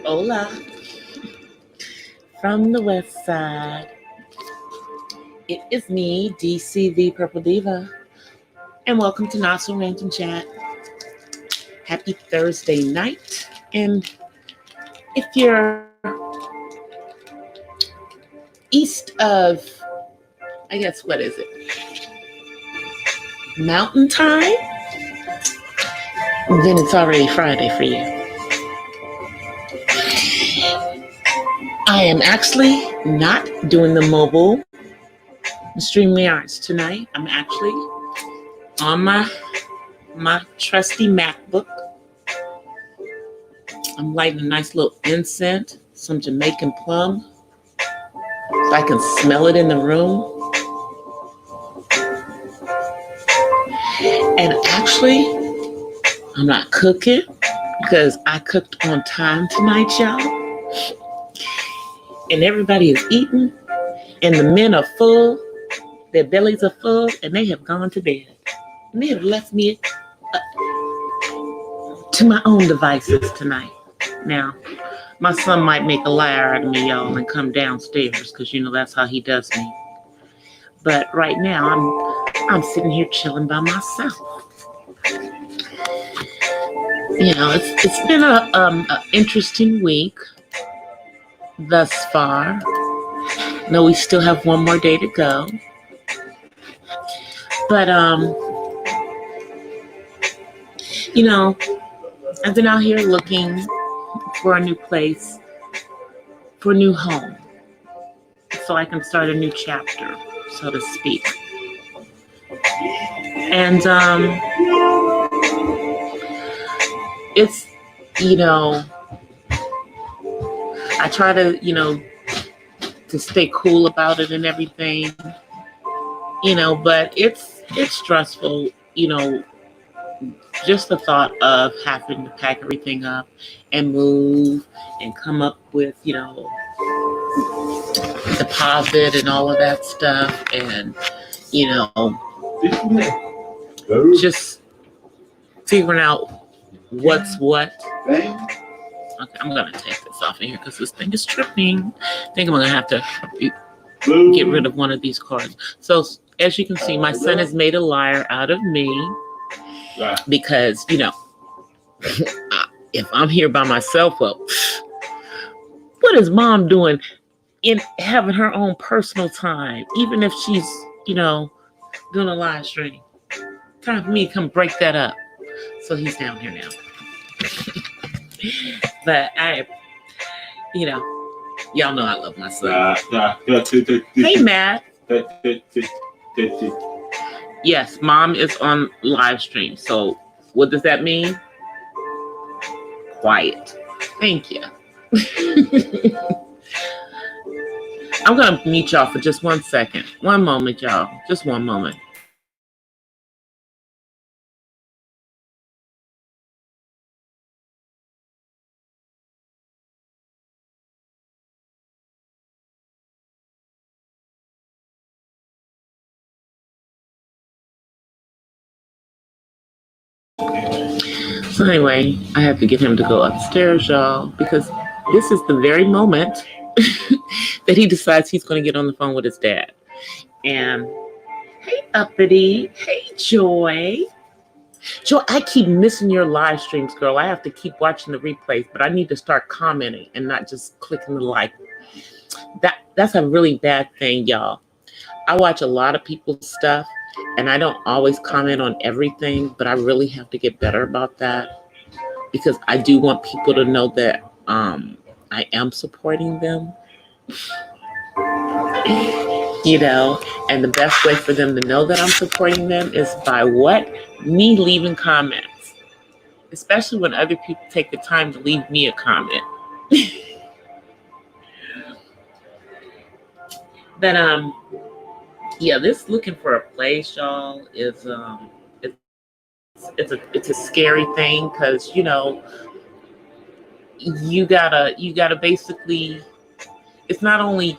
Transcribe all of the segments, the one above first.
Hola, from the west side. It is me, DC the Purple Diva, and welcome to Not So Random Chat. Happy Thursday night. And if you're east of, I guess, what is it? Mountain time? Then it's already Friday for you. I am actually not doing the mobile StreamYards tonight. I'm actually on my trusty MacBook. I'm lighting a nice little incense, some Jamaican plum, so I can smell it in the room. And actually, I'm not cooking because I cooked on time tonight, y'all. And everybody is eating, and the men are full, their bellies are full, and they have gone to bed. And they have left me to my own devices tonight. Now, my son might make a liar out of me, y'all, and come downstairs because, that's how he does me. But right now, I'm sitting here chilling by myself. It's been a interesting week thus far. No, we still have one more day to go. But I've been out here looking for a new place, for a new home, so I can start a new chapter, so to speak. And it's, I try to stay cool about it and everything, but it's stressful, just the thought of having to pack everything up and move and come up with, deposit and all of that stuff, and, just figuring out what's what. Okay, I'm going to take this off of here because this thing is tripping. I think I'm going to have to get rid of one of these cards. So as you can see, my son has made a liar out of me because, if I'm here by myself, well, what is mom doing in having her own personal time, even if she's, doing a live stream? Time for me to come break that up. So he's down here now. But y'all know I love my son. Hey, Matt. Yes, mom is on live stream. So what does that mean? Quiet. Thank you. I'm going to mute y'all for just 1 second. One moment, y'all. Just one moment. So anyway, I have to get him to go upstairs, y'all, because this is the very moment that he decides he's going to get on the phone with his dad. And hey, Uppity. Hey, Joy. Joy, I keep missing your live streams, girl. I have to keep watching the replays, but I need to start commenting and not just clicking the like. That's a really bad thing, y'all. I watch a lot of people's stuff, and I don't always comment on everything, but I really have to get better about that because I do want people to know that I am supporting them. And the best way for them to know that I'm supporting them is by what? Me leaving comments, especially when other people take the time to leave me a comment. But this looking for a place, y'all, is it's a scary thing because you gotta basically, it's not only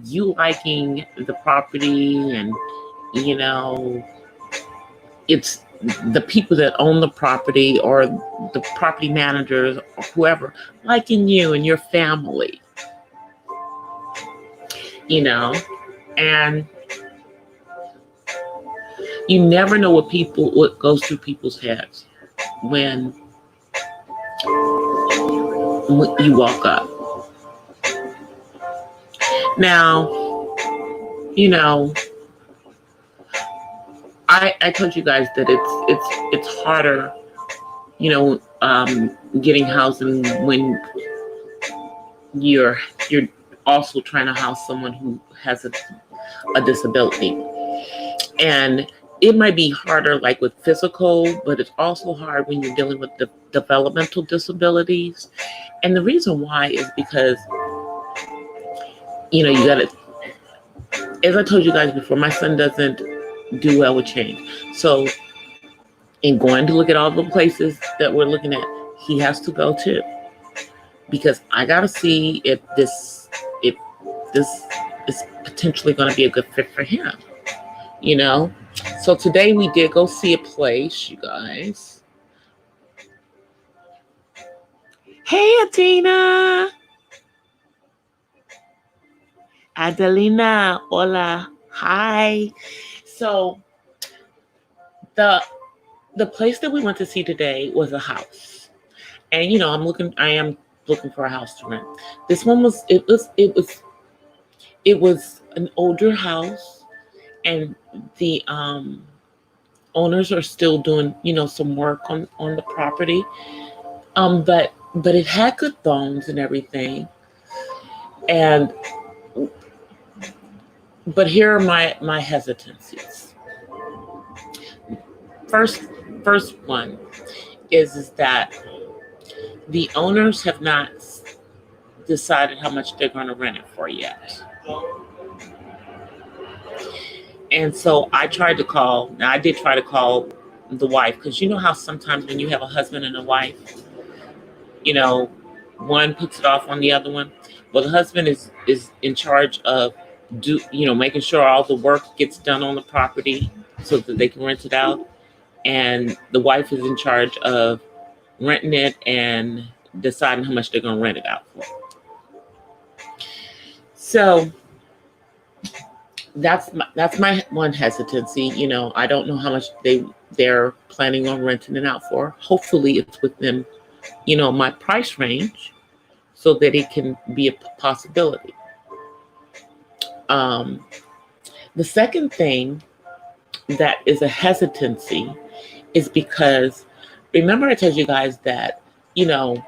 you liking the property and it's the people that own the property or the property managers or whoever liking you and your family, you know, and you never know what goes through people's heads when you walk up. Now, you know, I told you guys that it's harder, you know, getting housing when you're also trying to house someone who has a disability. And it might be harder like with physical, but it's also hard when you're dealing with the developmental disabilities. And the reason why is because, you know, you gotta, as I told you guys before, my son doesn't do well with change. So in going to look at all the places that we're looking at, he has to go too. Because I gotta see if this is potentially gonna be a good fit for him. You know? So today we did go see a place, you guys. Hey, Adina. Adelina, hola. Hi. So the place that we went to see today was a house. And you know, I am looking for a house to rent. This one was an older house, and the owners are still doing, you know, some work on the property. But it had good bones and everything. And but here are my hesitancies. First one is that the owners have not decided how much they're going to rent it for yet. And so I did try to call the wife, because you know how sometimes when you have a husband and a wife, you know, one puts it off on the other one. Well, the husband is in charge of making sure all the work gets done on the property so that they can rent it out. And the wife is in charge of renting it and deciding how much they're going to rent it out for. So that's my one hesitancy. You know, I don't know how much they're planning on renting it out for. Hopefully it's within, you know, my price range so that it can be a possibility. The second thing that is a hesitancy is because, remember I told you guys that, you know,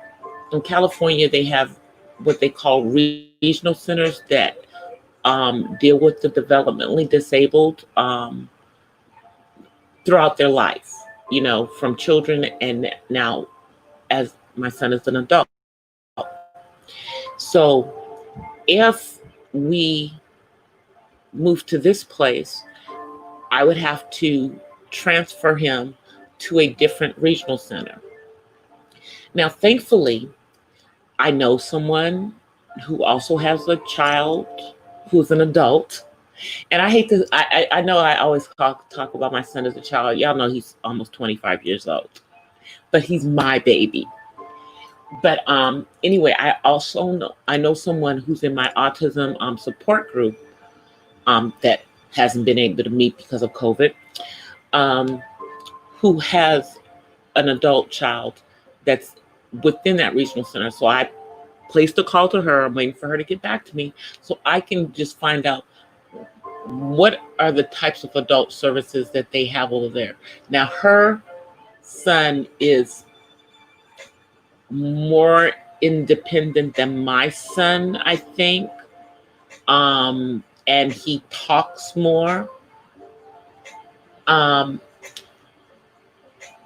in California they have what they call regional centers that deal with the developmentally disabled throughout their life, you know, from children and now as my son is an adult. So if we move to this place, I would have to transfer him to a different regional center. Now, thankfully, I know someone who also has a child who's an adult. And I hate to, I know I always talk about my son as a child. Y'all know he's almost 25 years old, but he's my baby. But anyway, I know someone who's in my autism support group that hasn't been able to meet because of COVID, who has an adult child that's within that regional center. So I placed a call to her. I'm waiting for her to get back to me so I can just find out what are the types of adult services that they have over there. Now, her son is more independent than my son, I think. And he talks more. And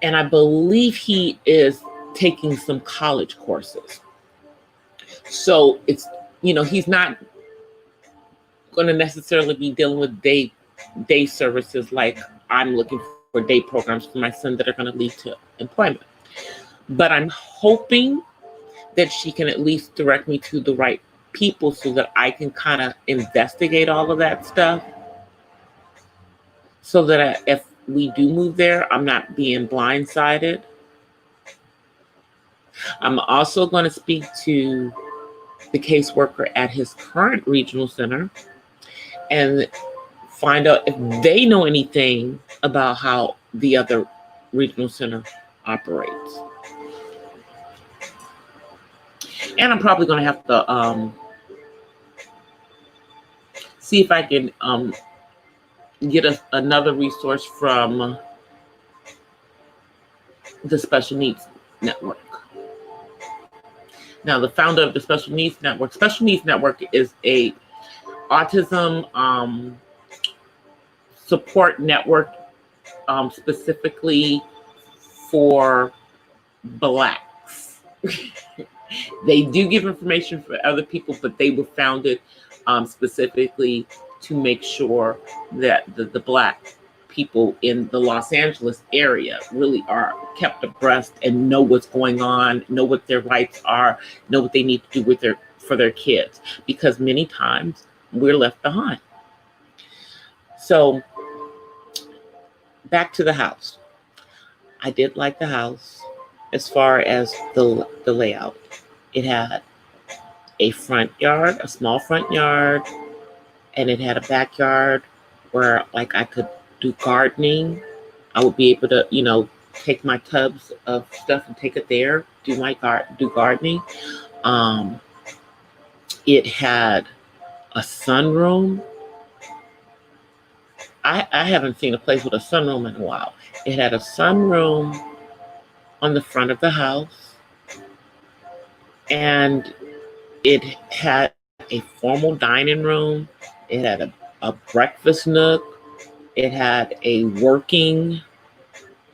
I believe he is taking some college courses. So it's, you know, he's not going to necessarily be dealing with day services like I'm looking for day programs for my son that are going to lead to employment. But I'm hoping that she can at least direct me to the right people so that I can kind of investigate all of that stuff. So that if we do move there, I'm not being blindsided. I'm also going to speak to the caseworker at his current regional center and find out if they know anything about how the other regional center operates. And I'm probably going to have to see if I can get another resource from the Special Needs Network. Now, the founder of the Special Needs Network is a autism support network specifically for Blacks. They do give information for other people, but they were founded specifically to make sure that the Black people in the Los Angeles area really are kept abreast and know what's going on, know what their rights are, know what they need to do for their kids, because many times we're left behind. So back to the house. I did like the house as far as the layout. It had a front yard, a small front yard, and it had a backyard where I could do gardening. I would be able to, take my tubs of stuff and take it there, do gardening. It had a sunroom. I haven't seen a place with a sunroom in a while. It had a sunroom on the front of the house, and it had a formal dining room. It had a breakfast nook. It had a working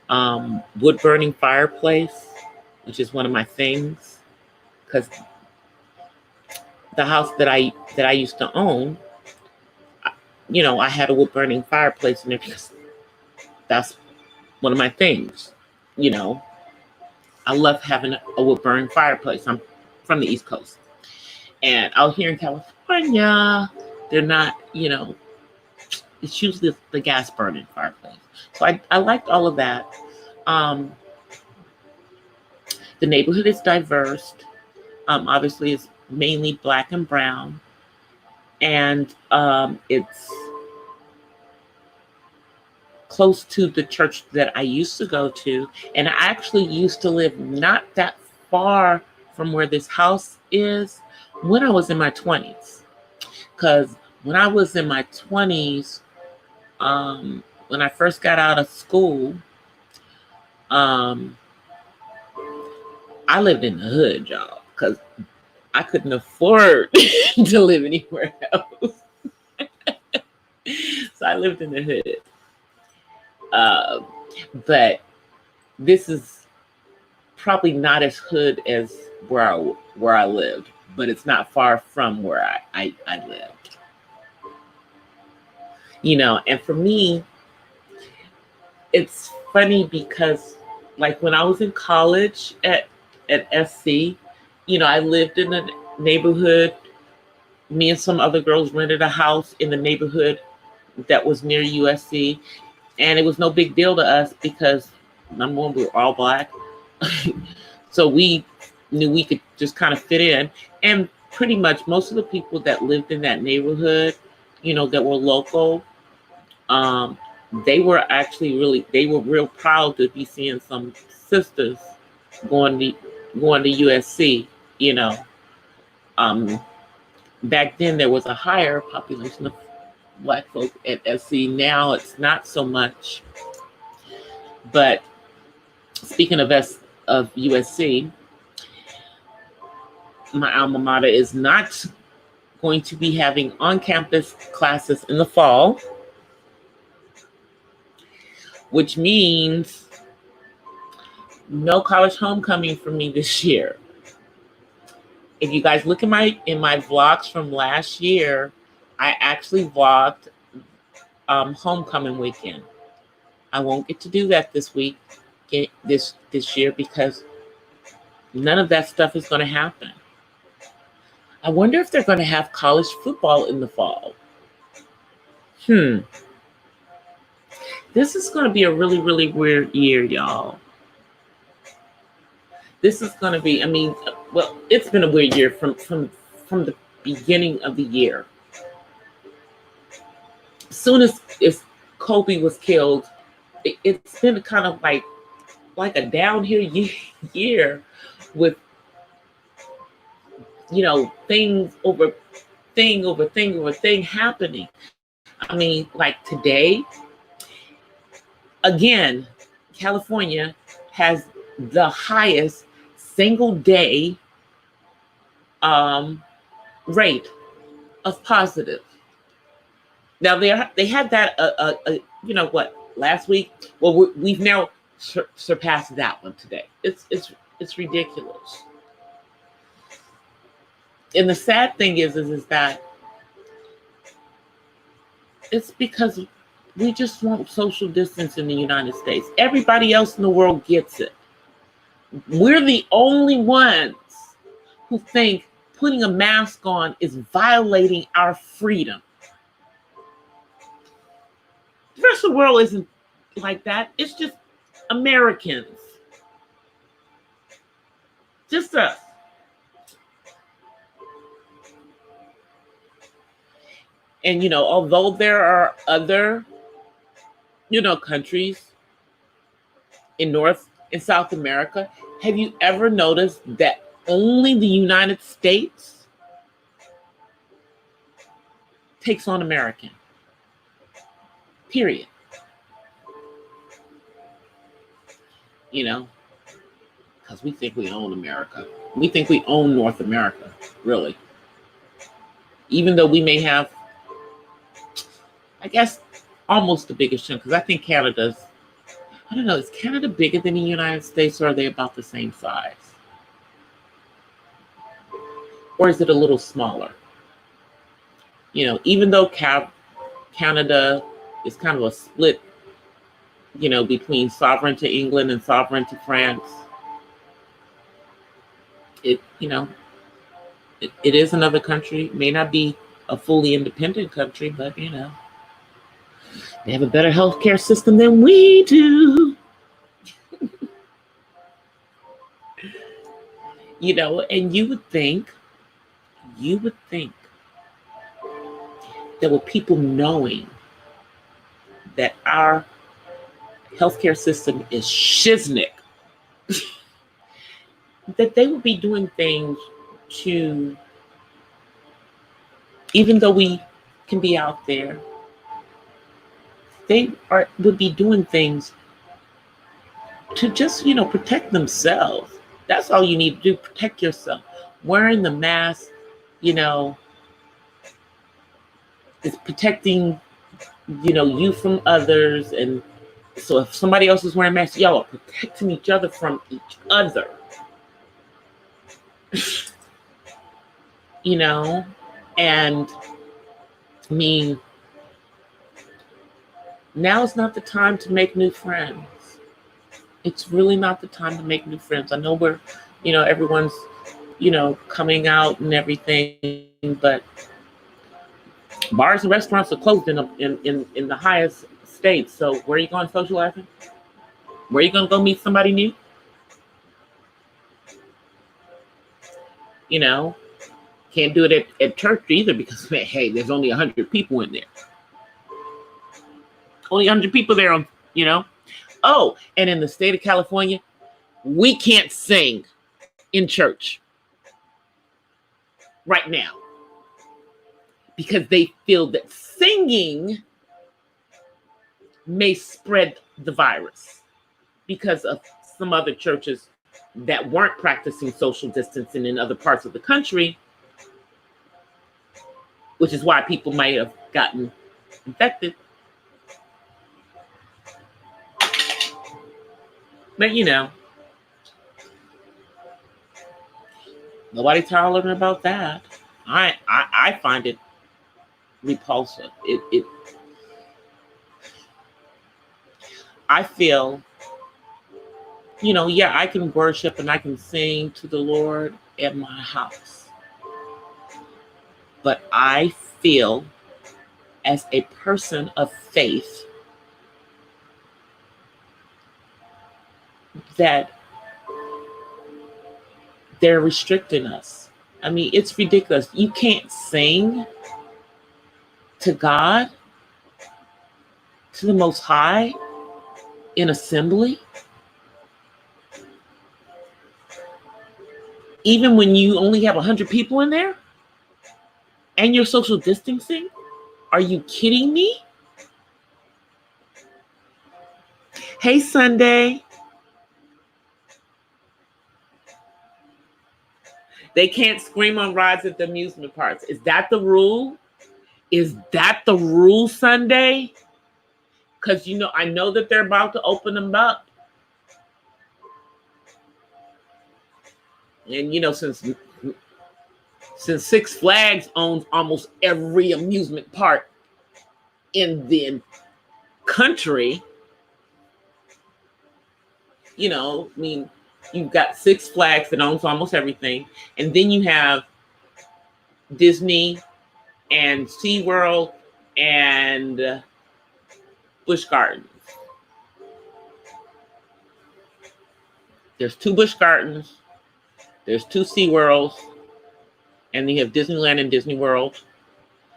wood-burning fireplace, which is one of my things, because the house that I used to own, I had a wood-burning fireplace in there because that's one of my things. I love having a wood-burning fireplace. I'm from the East Coast. And out here in California, they're not, it's usually the gas burning fireplace. So I liked all of that. The neighborhood is diverse. Obviously, it's mainly Black and brown. And it's close to the church that I used to go to. And I actually used to live not that far from where this house is when I was in my 20s. Because when I was in my 20s, when I first got out of school, I lived in the hood, y'all, because I couldn't afford to live anywhere else. So I lived in the hood. But this is probably not as hood as where I lived, but it's not far from where I lived. And for me, it's funny because when I was in college at SC, I lived in a neighborhood. Me and some other girls rented a house in the neighborhood that was near USC. And it was no big deal to us because, number one, we were all Black. So we knew we could just kind of fit in. And pretty much most of the people that lived in that neighborhood, that were local, they were real proud to be seeing some sisters going to USC, Back then there was a higher population of Black folk at SC. Now it's not so much. But speaking of USC, my alma mater is not going to be having on-campus classes in the fall, which means no college homecoming for me this year. If you guys look in my vlogs from last year, I actually vlogged homecoming weekend. I won't get to do that this year because none of that stuff is going to happen. I wonder if they're going to have college football in the fall. This is going to be a really, really weird year, y'all. This is going to be, I mean, well, it's been a weird year from the beginning of the year. As soon as Kobe was killed, it's been kind of like a downhill year with, you know, thing over thing happening. I mean, like today, again, California has the highest single day rate of positive. Now they had that you know what, last week. Well, we've now surpassed that one today. It's ridiculous. And the sad thing is that it's because we just want social distance in the United States. Everybody else in the world gets it. We're the only ones who think putting a mask on is violating our freedom. The rest of the world isn't like that. It's just Americans. Just us. And, you know, although there are other, you know, countries in North and South America, have you ever noticed that only the United States takes on American? Period. You know, because we think we own America. We think we own North America, really. Even though we may have, I guess, almost the biggest chunk, because I think Canada's, I don't know, is Canada bigger than the United States, or are they about the same size? Or is it a little smaller? You know, even though Canada is kind of a split, you know, between sovereign to England and sovereign to France, it, you know, it is another country. It may not be a fully independent country, but, you know, they have a better healthcare system than we do. You know, and you would think that with people knowing that our healthcare system is shiznick, that they would be doing things to, even though we can be out there, would be doing things to just, you know, protect themselves. That's all you need to do, protect yourself. Wearing the mask, you know, is protecting, you know, you from others. And so if somebody else is wearing masks, y'all are protecting each other from each other. You know, and I mean, now is not the time to make new friends. It's really not the time to make new friends. I know we're, you know, everyone's, you know, coming out and everything, but bars and restaurants are closed in the highest states. So where are you going socializing? Where are you going to go meet somebody new? You know, can't do it at church either because, hey, there's only 100 people in there. Only 100 people there, you know. Oh, and in the state of California, we can't sing in church right now because they feel that singing may spread the virus because of some other churches that weren't practicing social distancing in other parts of the country, which is why people might have gotten infected. But, you know, nobody's hollering about that. I find it repulsive. I feel, you know, yeah, I can worship and I can sing to the Lord at my house. But I feel, as a person of faith, that they're restricting us. I mean, it's ridiculous. You can't sing to God, to the Most High, in assembly. Even when you only have 100 people in there and you're social distancing? Are you kidding me? Hey, Sunday. They can't scream on rides at the amusement parks. Is that the rule? Is that the rule, Sunday? Because, you know, I know that they're about to open them up. And, you know, since Six Flags owns almost every amusement park in the country, you know, I mean, you've got Six Flags that owns almost everything. And then you have Disney and SeaWorld and Busch Gardens. There's 2 Busch Gardens. There's 2 SeaWorlds. And you have Disneyland and Disney World.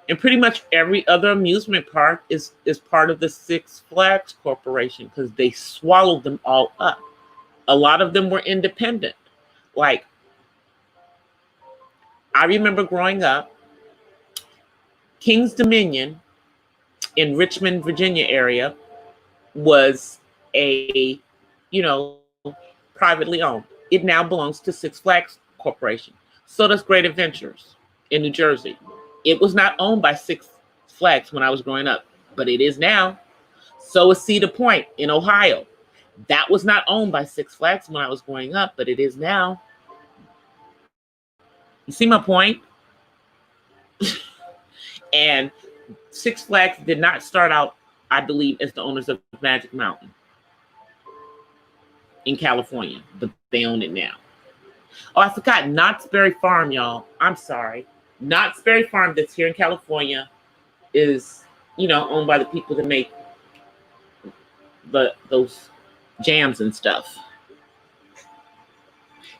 And pretty much every other amusement park is part of the Six Flags Corporation because they swallowed them all up. A lot of them were independent. Like, I remember growing up, King's Dominion in Richmond, Virginia area was a, you know, privately owned. It now belongs to Six Flags Corporation. So does Great Adventures in New Jersey. It was not owned by Six Flags when I was growing up, but it is now. So is Cedar Point in Ohio. That was not owned by Six Flags when I was growing up, but it is now. You see my point? And Six Flags did not start out, I believe, as the owners of Magic Mountain in California, but they own it now. Oh, I forgot Knott's Berry Farm, y'all. I'm sorry. Knott's Berry Farm that's here in California is, you know, owned by the people that make those jams and stuff.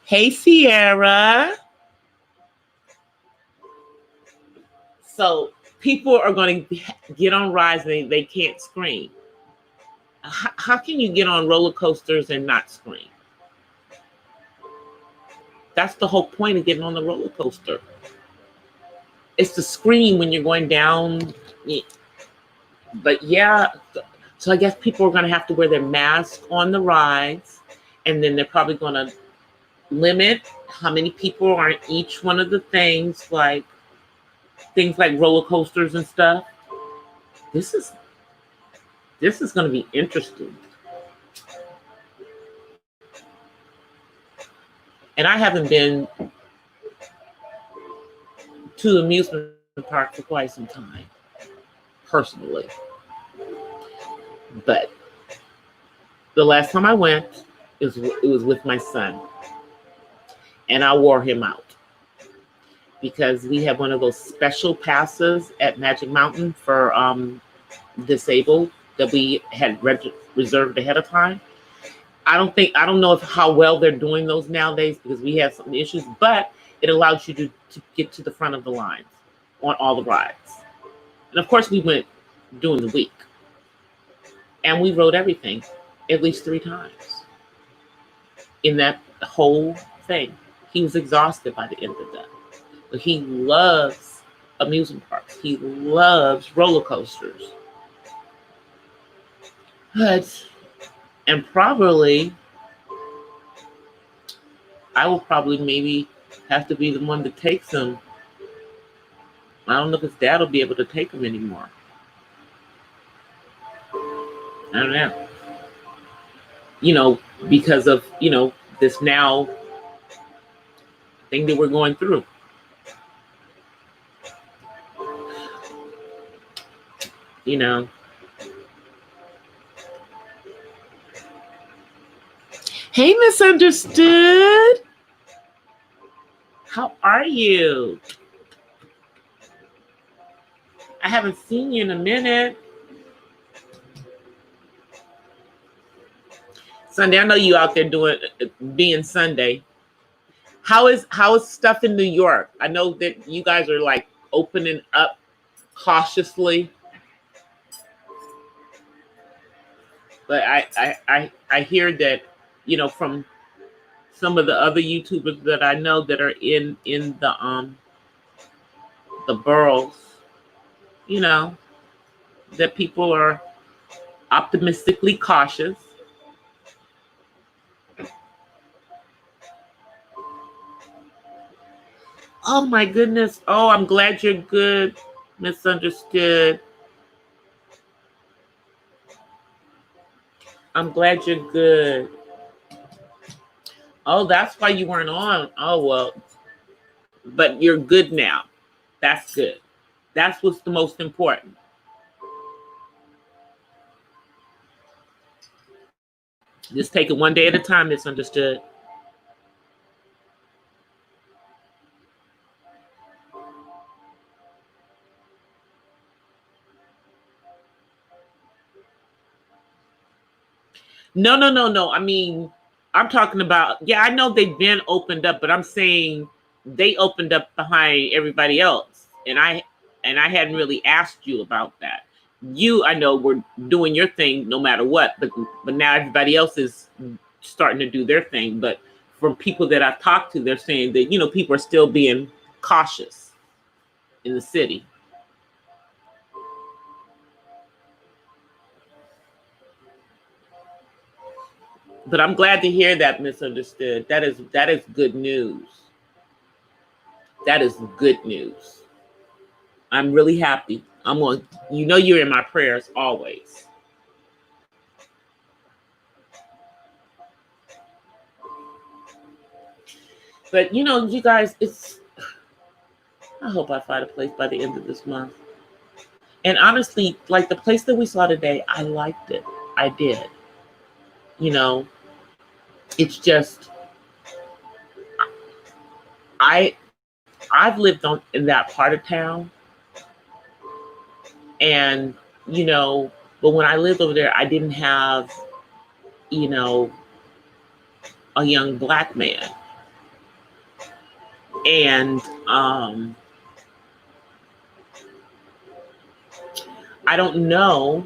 Hey, Sierra. So people are going to get on rides and they can't scream. How can you get on roller coasters and not scream? That's the whole point of getting on the roller coaster. It's to scream when you're going down. But yeah, so I guess people are going to have to wear their mask on the rides. And then they're probably going to limit how many people are in each one of the things like roller coasters and stuff. This is going to be interesting. And I haven't been to the amusement park for quite some time, personally. But the last time I went, it was with my son. And I wore him out. Because we have one of those special passes at Magic Mountain for disabled that we had reserved ahead of time. I don't know how well they're doing those nowadays because we have some issues, but it allows you to get to the front of the lines on all the rides. And of course we went during the week. And we rode everything at least 3 times in that whole thing. He was exhausted by the end of that. But he loves amusement parks. He loves roller coasters. And probably, I will probably maybe have to be the one that takes him. I don't know if his dad will be able to take him anymore. I don't know. You know, because of, you know, this now thing that we're going through. You know. Hey, Misunderstood. How are you? I haven't seen you in a minute. Sunday, I know you out there doing being Sunday. How is stuff in New York? I know that you guys are like opening up cautiously, but I hear that, you know, from some of the other YouTubers that I know that are in the boroughs, you know, that people are optimistically cautious. Oh my goodness. Oh, I'm glad you're good. Misunderstood. I'm glad you're good. Oh, that's why you weren't on. Oh, well, but you're good now. That's good. That's what's the most important. Just take it one day at a time, misunderstood. No. I mean, I'm talking about, yeah, I know they've been opened up, but I'm saying they opened up behind everybody else. And I hadn't really asked you about that. You, I know, were doing your thing no matter what, but now everybody else is starting to do their thing. But from people that I've talked to, they're saying that, you know, people are still being cautious in the city. But I'm glad to hear that, misunderstood. That is good news. That is good news. I'm really happy. I'm on, you know, you're in my prayers always. But you know, you guys, I hope I find a place by the end of this month. And honestly, like the place that we saw today, I liked it. I did. You know, it's just, I've lived in that part of town, and you know, but when I lived over there, I didn't have, you know, a young Black man, and I don't know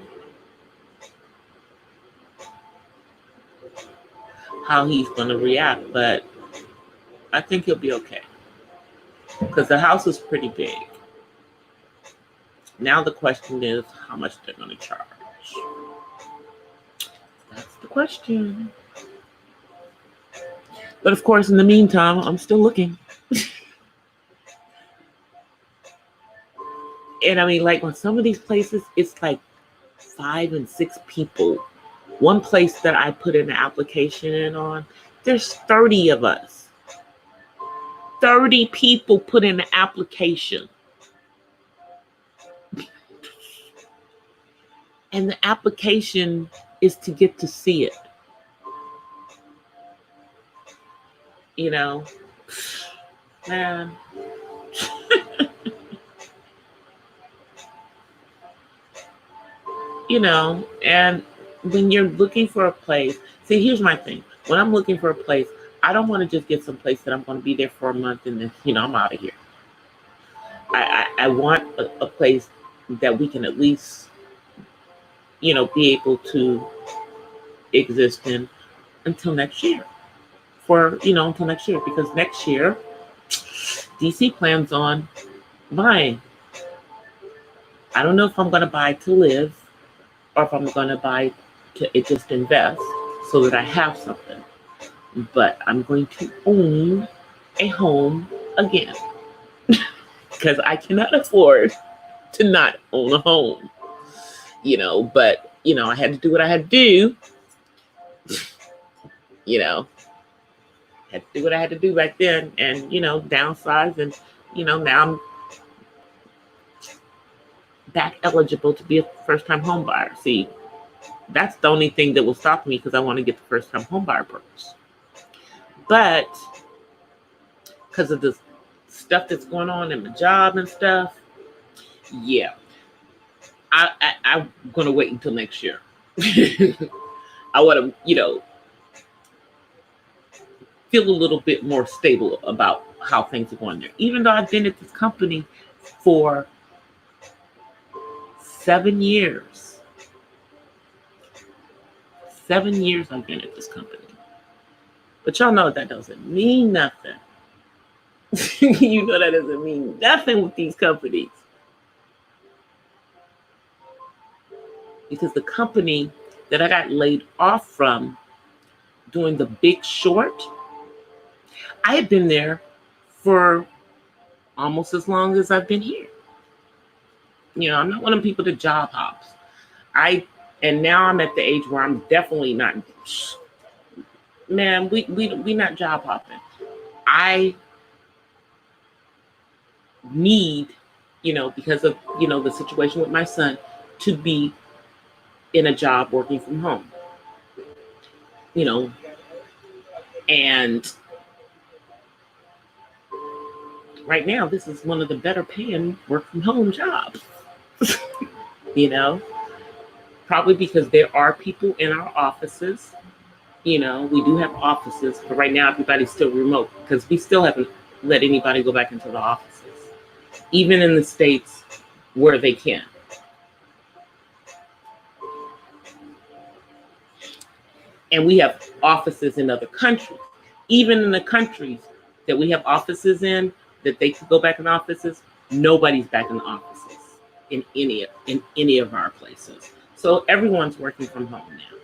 how he's going to react, but I think he'll be okay because the house is pretty big. Now the question is how much they're going to charge. That's the question. But of course, in the meantime, I'm still looking. And I mean, like on some of these places, it's like 5 and 6 people. One place that I put an application in on, there's 30 of us. 30 people put in the application. And the application is to get to see it. You know, man. You know, and when you're looking for a place, see, here's my thing. When I'm looking for a place, I don't want to just get some place that I'm going to be there for a month and then, you know, I'm out of here. I want a place that we can at least, you know, be able to exist in until next year. Until next year, because next year, DC plans on buying. I don't know if I'm going to buy to live or if I'm going to buy to just invest so that I have something. But I'm going to own a home again because I cannot afford to not own a home, you know, but, you know, I had to do what I had to do, you know, had to do what I had to do back then and, you know, downsize and, you know, now I'm back eligible to be a first-time home buyer. See, that's the only thing that will stop me because I want to get the first-time home buyer perks. But because of the stuff that's going on in my job and stuff, yeah, I'm going to wait until next year. I want to, you know, feel a little bit more stable about how things are going there. Even though I've been at this company for 7 years. 7 years I've been at this company. But y'all know that doesn't mean nothing. You know that doesn't mean nothing with these companies. Because the company that I got laid off from doing The Big Short, I had been there for almost as long as I've been here. You know, I'm not one of the people that job hops. And now I'm at the age where I'm definitely not. Man, we not job hopping. I need, because of the situation with my son, to be in a job working from home. And right now this is one of the better paying work from home jobs. Probably because there are people in our offices. We do have offices, but right now everybody's still remote because we still haven't let anybody go back into the offices, even in the states where they can. And we have offices in other countries. Even in the countries that we have offices in, that they could go back in offices, nobody's back in the offices in any of our places. So everyone's working from home now.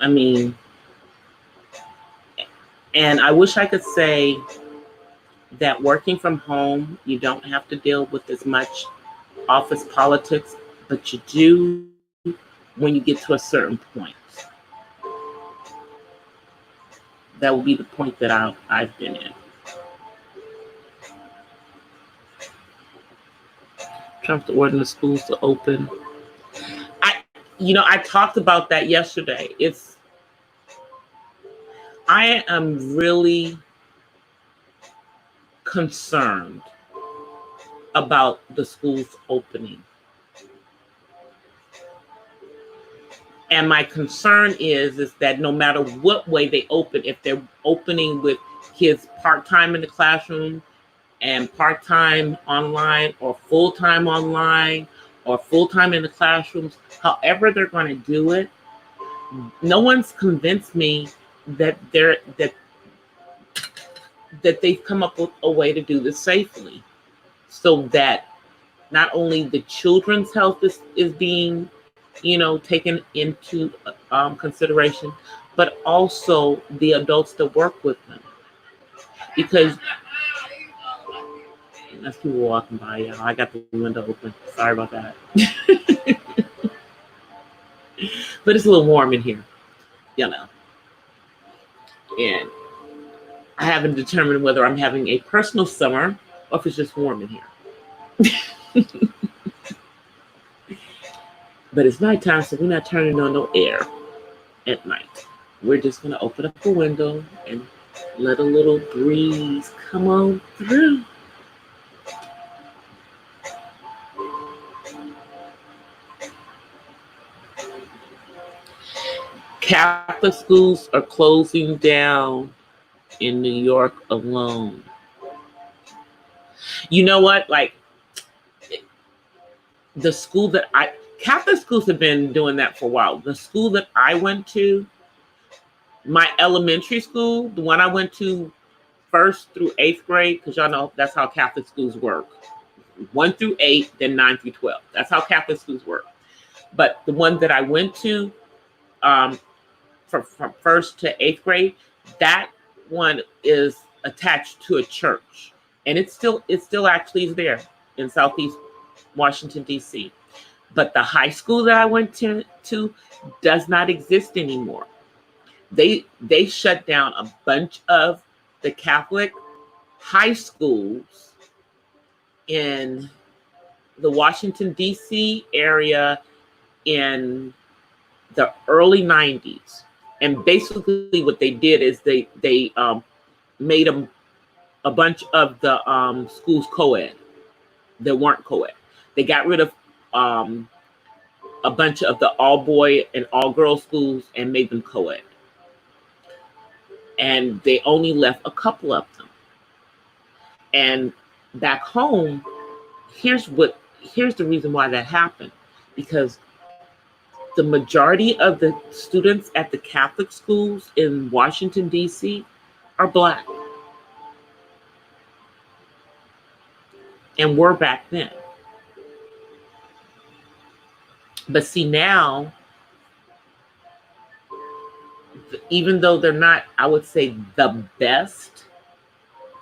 I mean, and I wish I could say that working from home, you don't have to deal with as much office politics, but you do when you get to a certain point. That will be the point that I've been in. Trump to order the schools to open. I talked about that yesterday. I am really concerned about the schools opening. And my concern is that no matter what way they open, if they're opening with kids part-time in the classroom and part-time online or full-time online or full-time in the classrooms, however they're going to do it, no one's convinced me that they've come up with a way to do this safely, so that not only the children's health is being taken into consideration, but also the adults that work with them. Because that's people walking by, y'all. I got the window open. Sorry about that. But it's a little warm in here, And I haven't determined whether I'm having a personal summer or if it's just warm in here. But it's nighttime, so we're not turning on no air at night. We're just going to open up the window and let a little breeze come on through. Catholic schools are closing down in New York alone. You know what? Like, the school that Catholic schools have been doing that for a while. The school that I went to, my elementary school, the one I went to 1st through 8th grade, because y'all know that's how Catholic schools work. 1 through 8, then 9 through 12. That's how Catholic schools work. But the one that I went to from 1st to 8th grade, that one is attached to a church. And it still actually is there in Southeast Washington, D.C. But the high school that I went to does not exist anymore. They shut down a bunch of the Catholic high schools in the Washington, D.C. area in the early 90s. And basically what they did is they made a bunch of the schools co-ed that weren't co-ed. They got rid of a bunch of the all-boy and all-girl schools and made them co-ed. and they only left a couple of them. And back home, here's the reason why that happened, because the majority of the students at the Catholic schools in Washington, D.C. are Black, and were back then. But see, now, even though they're not, I would say, the best,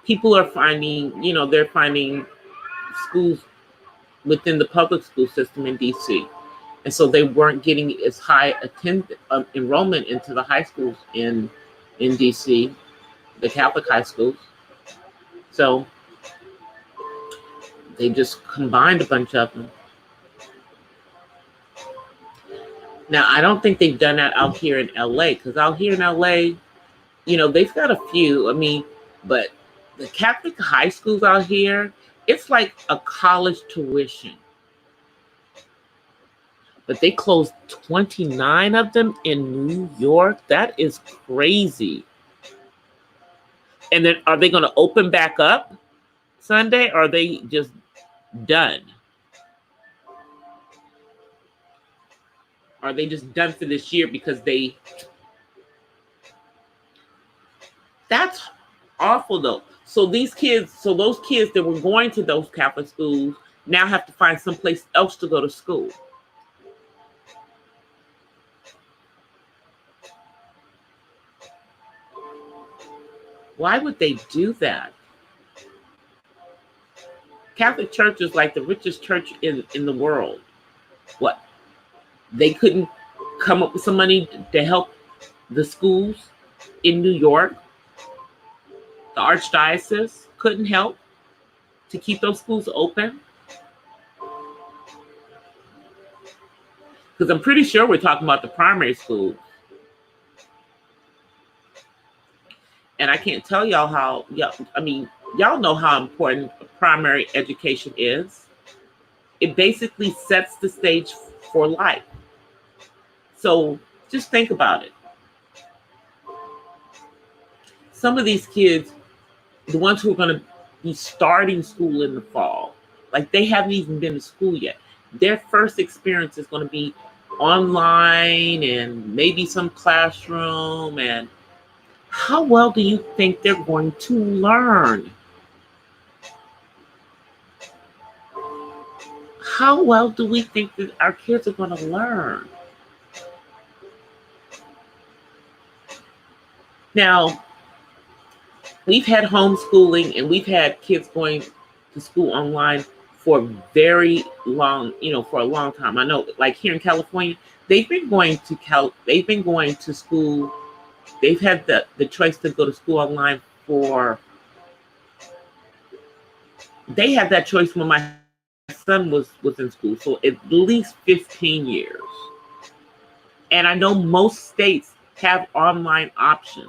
people are finding, they're finding schools within the public school system in D.C. And so they weren't getting as high enrollment into the high schools in D.C., the Catholic high schools. So they just combined a bunch of them. Now, I don't think they've done that out here in LA, because out here in LA, they've got a few. But the Catholic high schools out here, it's like a college tuition. But they closed 29 of them in New York. That is crazy. And then are they going to open back up Sunday, or are they just done? Are they just done for this year because that's awful though. So those kids that were going to those Catholic schools now have to find someplace else to go to school. Why would they do that? Catholic Church is like the richest church in the world. What? They couldn't come up with some money to help the schools in New York? The Archdiocese couldn't help to keep those schools open? Because I'm pretty sure we're talking about the primary schools. And I can't tell y'all how, y'all know how important primary education is. It basically sets the stage for life. So just think about it. Some of these kids, the ones who are going to be starting school in the fall, like they haven't even been to school yet. Their first experience is going to be online and maybe some classroom. And how well do you think they're going to learn? How well do we think that our kids are going to learn? Now, we've had homeschooling and we've had kids going to school online for very long, for a long time. I know, like here in California, they've been going to school. They've had the choice to go to school online they had that choice when my son was in school, so at least 15 years. And I know most states have online options,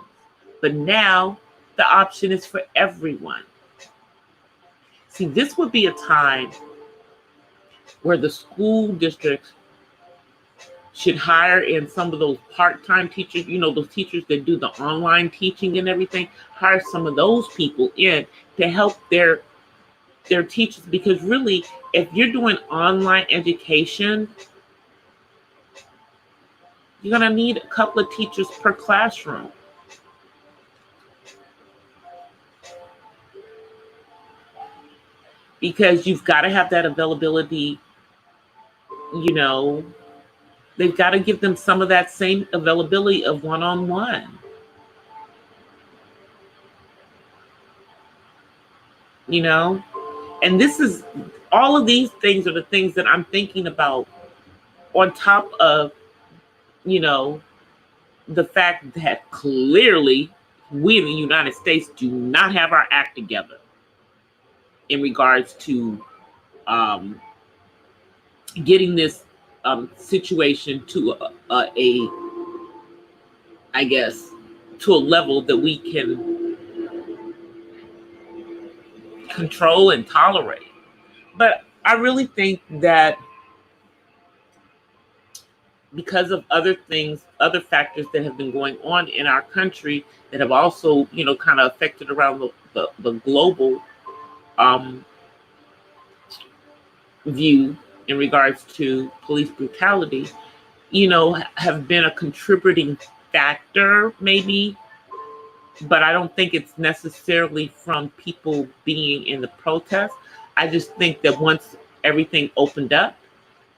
but now the option is for everyone. See, this would be a time where the school districts should hire in some of those part-time teachers, those teachers that do the online teaching and everything, hire some of those people in to help their teachers. Because really, if you're doing online education, you're going to need a couple of teachers per classroom. Because you've got to have that availability, they've got to give them some of that same availability of one-on-one. And all of these things are the things that I'm thinking about, on top of, the fact that clearly we in the United States do not have our act together in regards to getting this situation to I guess, to a level that we can control and tolerate. But I really think that because of other things, other factors that have been going on in our country that have also, kind of affected around the global um, view in regards to police brutality, have been a contributing factor, maybe, but I don't think it's necessarily from people being in the protest. I just think that once everything opened up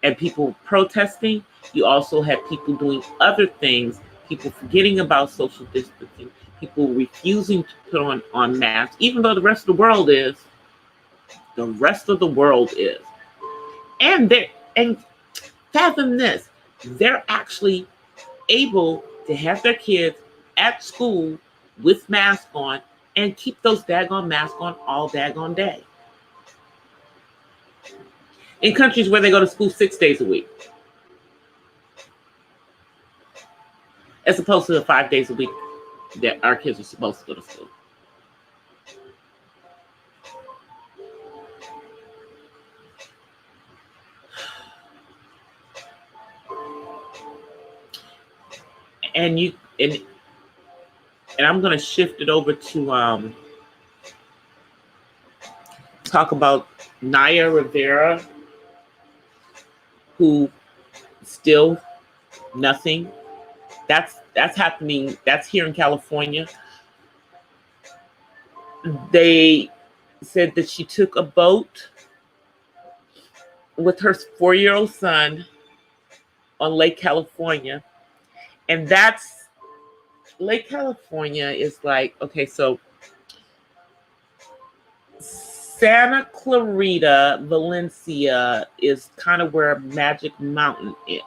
and people protesting, you also had people doing other things, people forgetting about social distancing, people refusing to put on masks, even though the rest of the world is. The rest of the world is. And fathom this, they're actually able to have their kids at school with masks on and keep those daggone masks on all daggone day. In countries where they go to school 6 days a week, as opposed to the 5 days a week that our kids are supposed to go to school. And I'm going to shift it over to talk about Naya Rivera, who still nothing. That's happening. That's here in California. They said that she took a boat with her 4-year-old son on Lake California. And that's Lake California is like, okay, so Santa Clarita, Valencia is kind of where Magic Mountain is,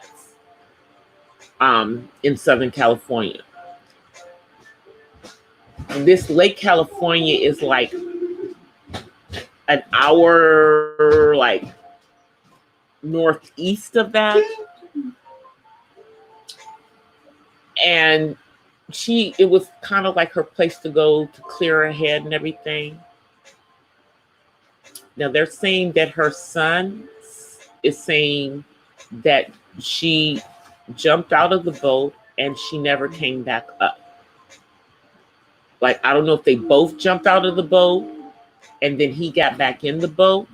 in Southern California. This Lake California is like an hour, like northeast of that. And it was kind of like her place to go to clear her head and everything. Now they're saying that her son is saying that she jumped out of the boat and she never came back up. Like, I don't know if they both jumped out of the boat and then he got back in the boat.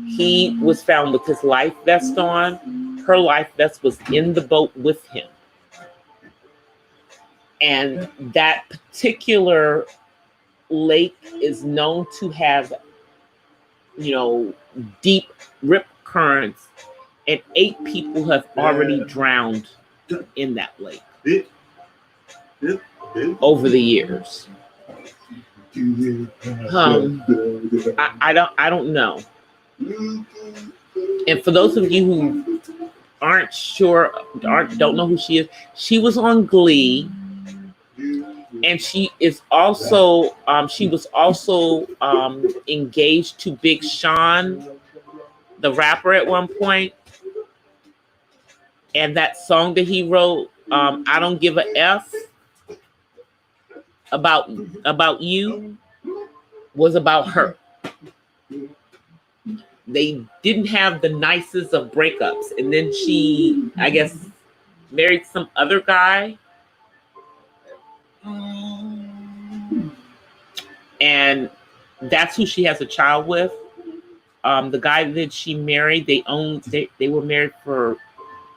He was found with his life vest on. Her life vest was in the boat with him. And that particular lake is known to have, deep rip currents, and 8 people have already drowned in that lake over the years. I don't know. And for those of you who aren't sure, don't know who she is, she was on Glee. And she was also engaged to Big Sean, the rapper, at one point. And that song that he wrote, I Don't Give a F about you, was about her. They didn't have the nicest of breakups. And then she, I guess, married some other guy. And that's who she has a child with. The guy that she married, they were married for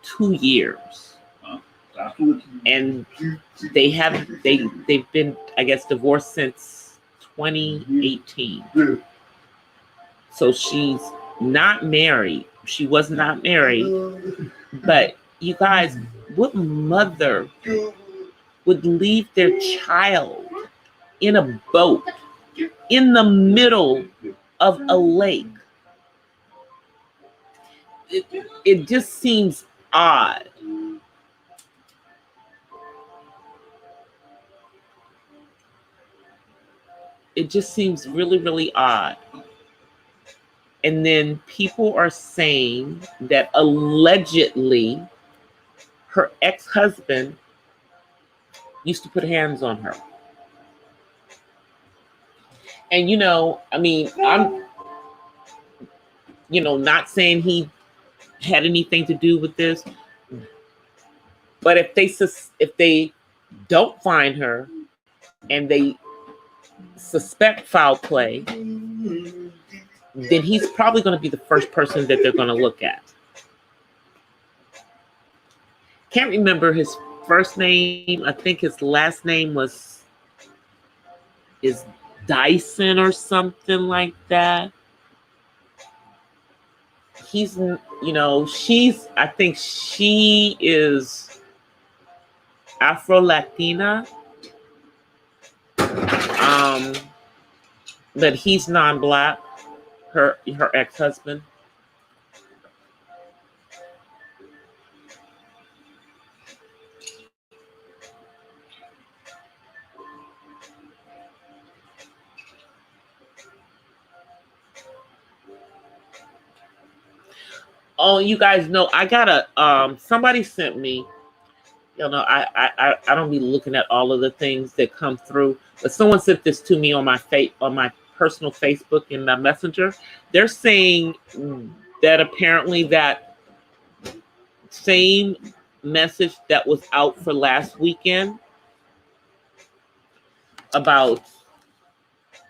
2 years. And they've been, I guess, divorced since 2018. So she's not married. She was not married. But you guys, what mother would leave their child in a boat in the middle of a lake? It just seems odd. It just seems really, really odd. And then people are saying that allegedly her ex-husband used to put hands on her. And, I'm, not saying he had anything to do with this. But if they don't find her and they suspect foul play, then he's probably going to be the first person that they're going to look at. Can't remember his first name. I think his last name is Dyson or something like that. He's, I think she is Afro-Latina. But he's non-black, her ex-husband. Oh, you guys know, I got somebody sent me, I don't be looking at all of the things that come through, but someone sent this to me on my personal Facebook in the Messenger. They're saying that apparently that same message that was out for last weekend about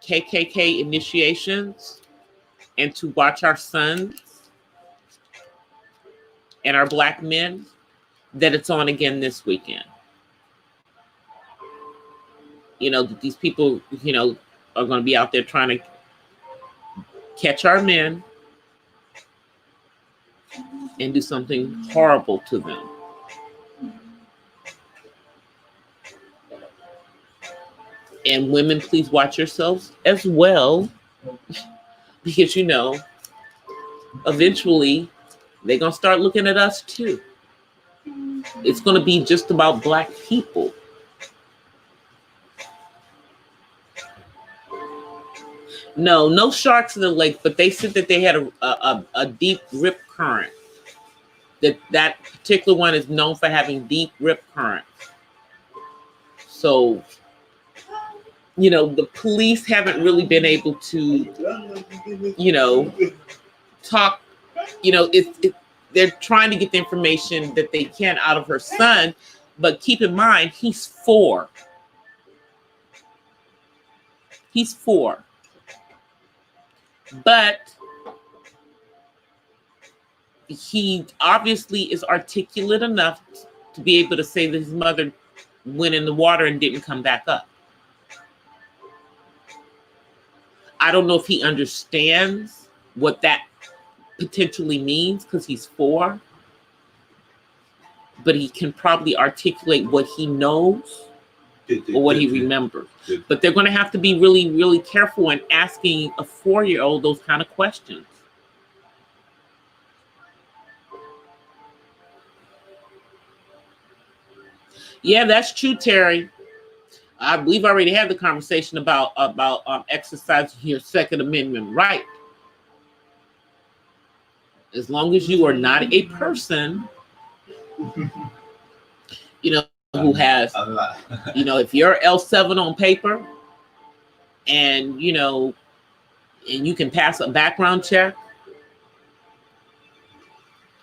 KKK initiations and to watch our sons and our black men, that it's on again this weekend. That these people, are going to be out there trying to catch our men and do something horrible to them. And women, please watch yourselves as well, because eventually they're going to start looking at us too. It's going to be just about black people. No sharks in the lake, but they said that they had a deep rip current. That particular one is known for having deep rip currents. So, the police haven't really been able to, talk, they're trying to get the information that they can out of her son, but keep in mind, he's 4. He's 4. But he obviously is articulate enough to be able to say that his mother went in the water and didn't come back up. I don't know if he understands what that potentially means because he's 4, but he can probably articulate what he knows or what he remembers. But they're going to have to be really, really careful in asking a 4-year-old those kind of questions. Yeah, that's true, Terry. We've already had the conversation about exercising your Second Amendment right. As long as you are not a person, who has, if you're L7 on paper and, and you can pass a background check,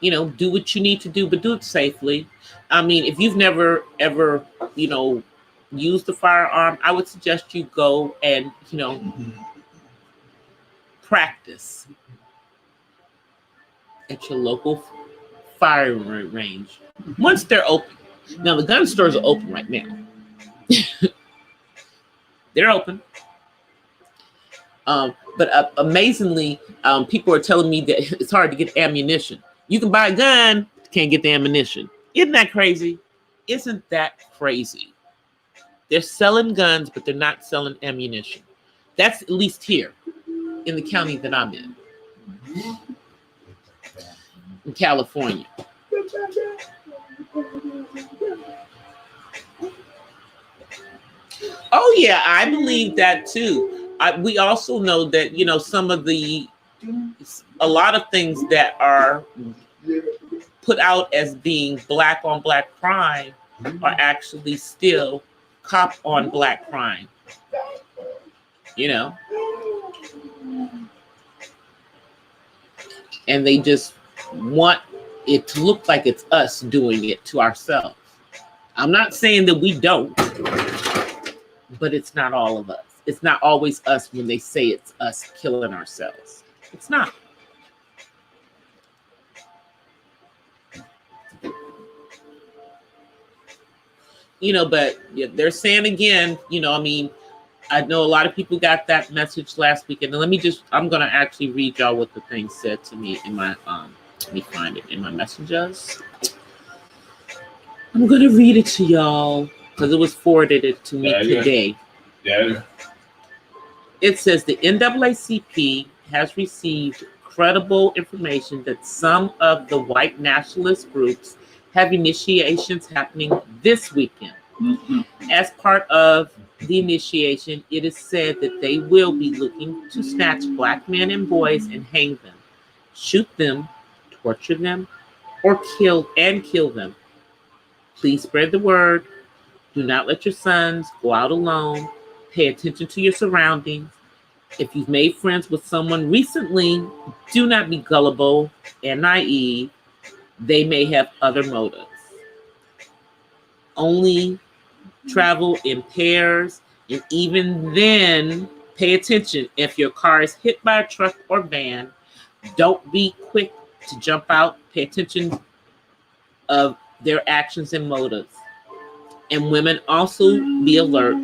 do what you need to do, but do it safely. I mean, if you've never, ever, used the firearm, I would suggest you go and, practice at your local firing range once they're open. Now, the gun stores are open right now. They're open. But amazingly, people are telling me that it's hard to get ammunition. You can buy a gun, can't get the ammunition. Isn't that crazy? Isn't that crazy? They're selling guns, but they're not selling ammunition. That's at least here in the county that I'm in California. Oh yeah, I believe that too. We also know that a lot of things that are put out as being black on black crime are actually still cop on black crime. And they just want it to look like it's us doing it to ourselves. I'm not saying that we don't, but it's not all of us. It's not always us when they say it's us killing ourselves. It's not. But they're saying again, I mean, I know a lot of people got that message last weekend. And I'm going to actually read y'all what the thing said to me in my, let me find it in my messages. I'm going to read it to y'all because it was forwarded to me today. Yeah. It says the NAACP has received credible information that some of the white nationalist groups have initiations happening this weekend. Mm-hmm. As part of the initiation, it is said that they will be looking to snatch black men and boys and hang them, shoot them, torture them, or kill them. Please spread the word. Do not let your sons go out alone. Pay attention to your surroundings. If you've made friends with someone recently, do not be gullible and naive. They may have other motives. Only travel in pairs, and even then, pay attention. If your car is hit by a truck or van, don't be quick to jump out. Pay attention of their actions and motives. And women also be alert.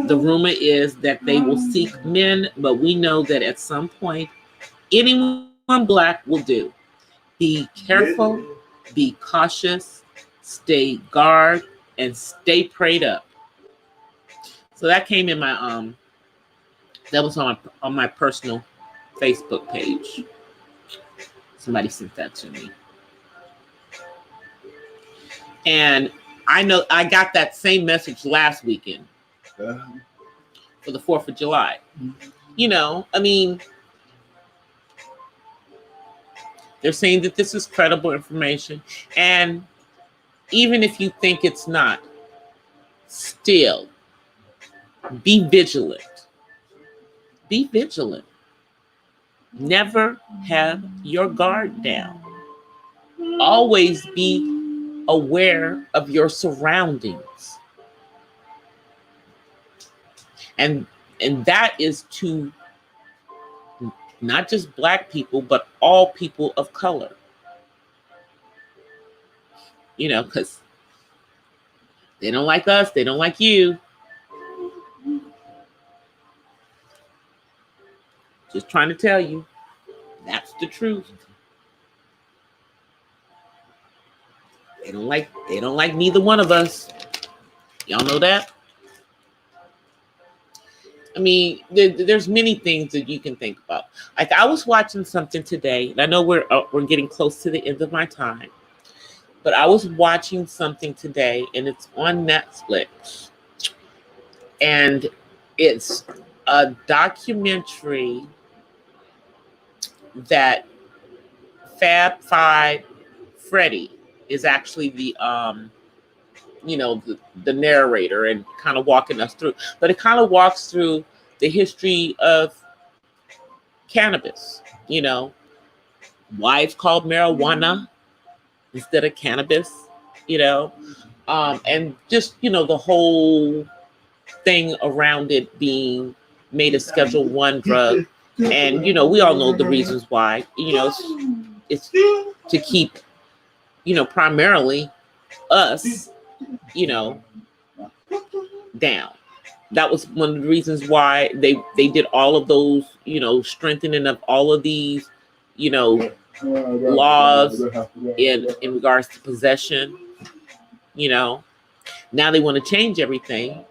The rumor is that they will seek men, but we know that at some point, anyone black will do. Be careful, be cautious, stay guard, and stay prayed up. So that came in my that was on my personal Facebook page. Somebody sent that to me. And I know I got that same message last weekend for the 4th of July. I mean, they're saying that this is credible information. And even if you think it's not, still be vigilant. Be vigilant. Never have your guard down. Always be aware of your surroundings. And that is to not just black people, but all people of color. Because they don't like us, they don't like you. Just trying to tell you, that's the truth. They don't like neither one of us. Y'all know that? I mean, there's many things that you can think about. Like I was watching something today, and I know we're getting close to the end of my time, but I was watching something today, and it's on Netflix, and it's a documentary that Fab Five Freddy is actually the narrator and kind of walking us through. But it kind of walks through the history of cannabis, why it's called marijuana instead of cannabis, and just, the whole thing around it being made a Schedule I drug. And, we all know the reasons why, it's to keep, primarily us, down. That was one of the reasons why they did all of those, strengthening of all of these, laws in regards to possession. Now they want to change everything,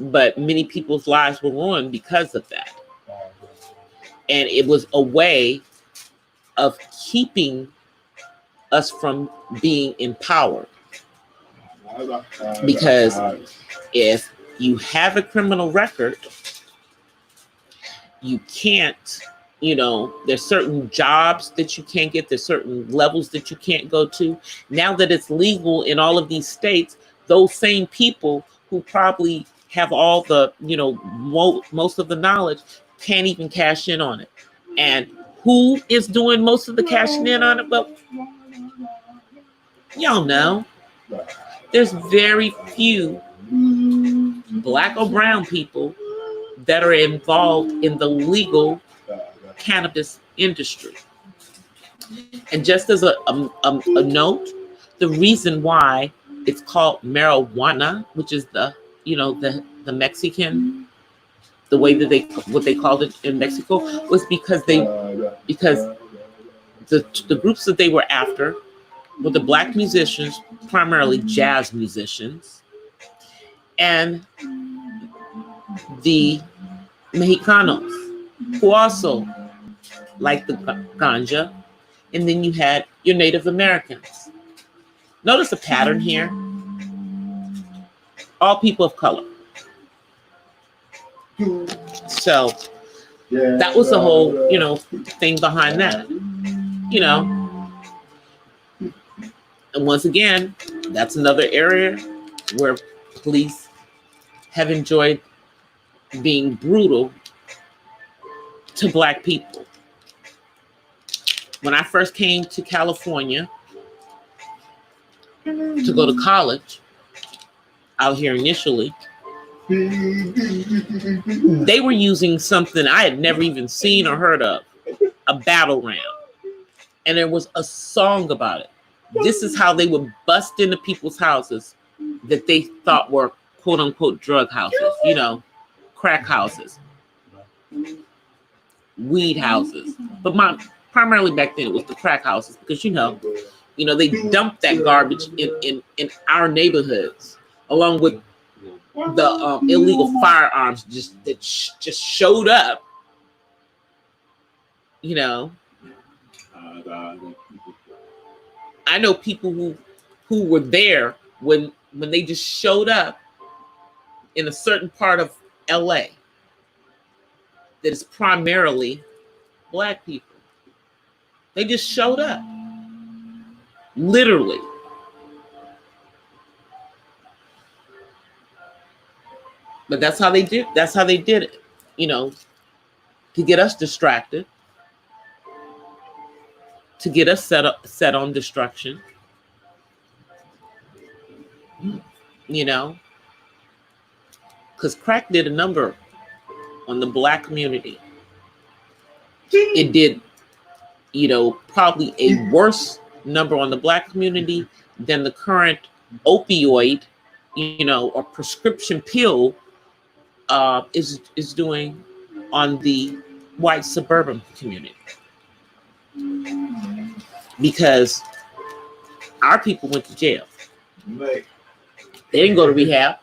but many people's lives were ruined because of that. And it was a way of keeping us from being empowered. Because if you have a criminal record, you can't, there's certain jobs that you can't get, there's certain levels that you can't go to. Now that it's legal in all of these states, those same people who probably have all the, most of the knowledge can't even cash in on it. And who is doing most of the cashing in on it? Well, Y'all know there's very few black or brown people that are involved in the legal cannabis industry. And just as a note, the reason why it's called marijuana, which is the the Mexican, the way that what they called it in Mexico, was because the groups that they were after were the black musicians, primarily jazz musicians, and the Mexicanos, who also liked the ganja, and then you had your Native Americans. Notice the pattern here. All people of color. So that was the whole, thing behind that. And once again, that's another area where police have enjoyed being brutal to black people. When I first came to California to go to college out here initially, they were using something I had never even seen or heard of, a battle ram. And there was a song about it. This is how they would bust into people's houses that they thought were quote unquote drug houses, crack houses, weed houses. But primarily back then it was the crack houses because they dumped that garbage in our neighborhoods along with the illegal firearms that just showed up. I know people who were there when they just showed up in a certain part of LA that is primarily black people. They just showed up. Literally. But that's how they did it, to get us distracted, to get us set on destruction. Because crack did a number on the black community. It did, probably a worse number on the black community than the current opioid, or prescription pill is doing on the white suburban community. Because our people went to jail. They didn't go to rehab.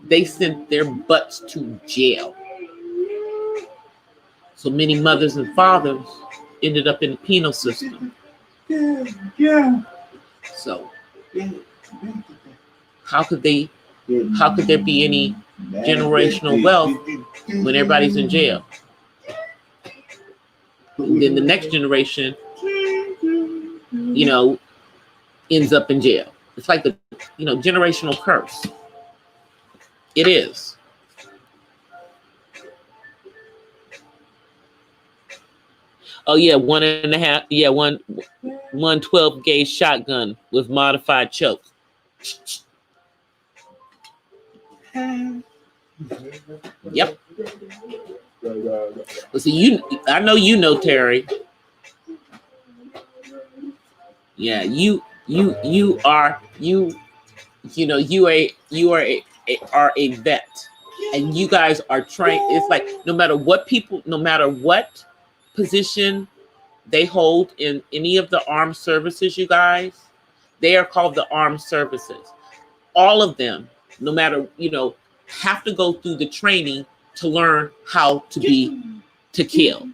They sent their butts to jail. So many mothers and fathers ended up in the penal system. So how could there be any generational wealth when everybody's in jail? And then the next generation, ends up in jail. It's like the, generational curse. It is. Oh yeah, 1.5. Yeah, one 12 gauge shotgun with modified choke. Yep. Well, see, I know Terry. Yeah, you are a vet, and you guys are trained. It's like no matter what position they hold in any of the armed services, you guys, they are called the armed services. All of them, no matter, have to go through the training to learn how to kill.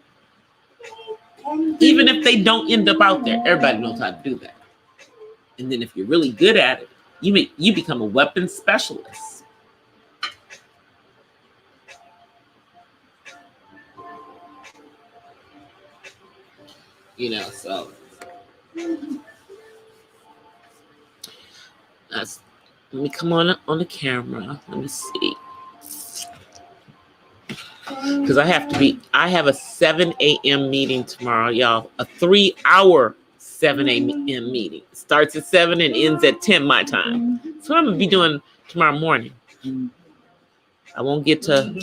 Even if they don't end up out there, everybody knows how to do that. And then if you're really good at it, you become a weapons specialist. So let me come on the camera. Let me see. Because I have a 7 a.m. meeting tomorrow, y'all. A 3-hour 7 a.m. meeting. Starts at 7 and ends at 10 my time. So I'm going to be doing tomorrow morning. I won't get to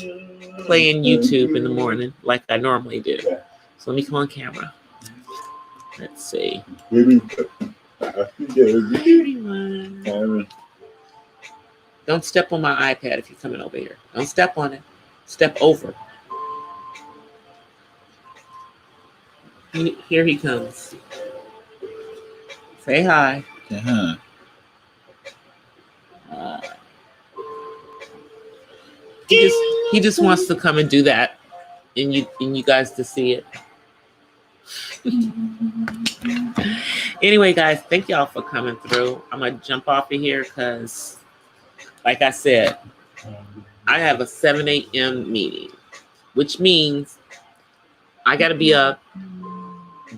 play in YouTube in the morning like I normally do. So let me come on camera. Let's see. Hi, everyone. Don't step on my iPad if you're coming over here. Don't step on it. Step over. Here he comes. Say hi. Uh-huh. He just wants to come and do that, and you guys to see it. Anyway, guys, thank y'all for coming through. I'm gonna jump off of here because, like I said, I have a 7 a.m. meeting, which means I got to be up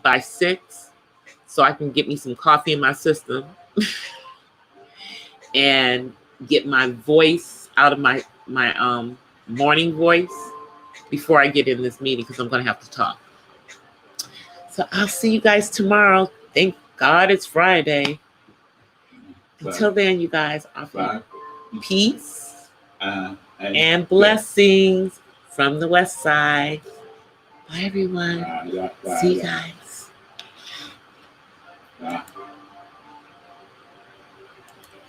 by 6 so I can get me some coffee in my system and get my voice out of my morning voice before I get in this meeting because I'm going to have to talk. So I'll see you guys tomorrow. Thank God it's Friday. Until then, you guys, offer peace and blessings from the West Side. Bye, everyone. See you guys.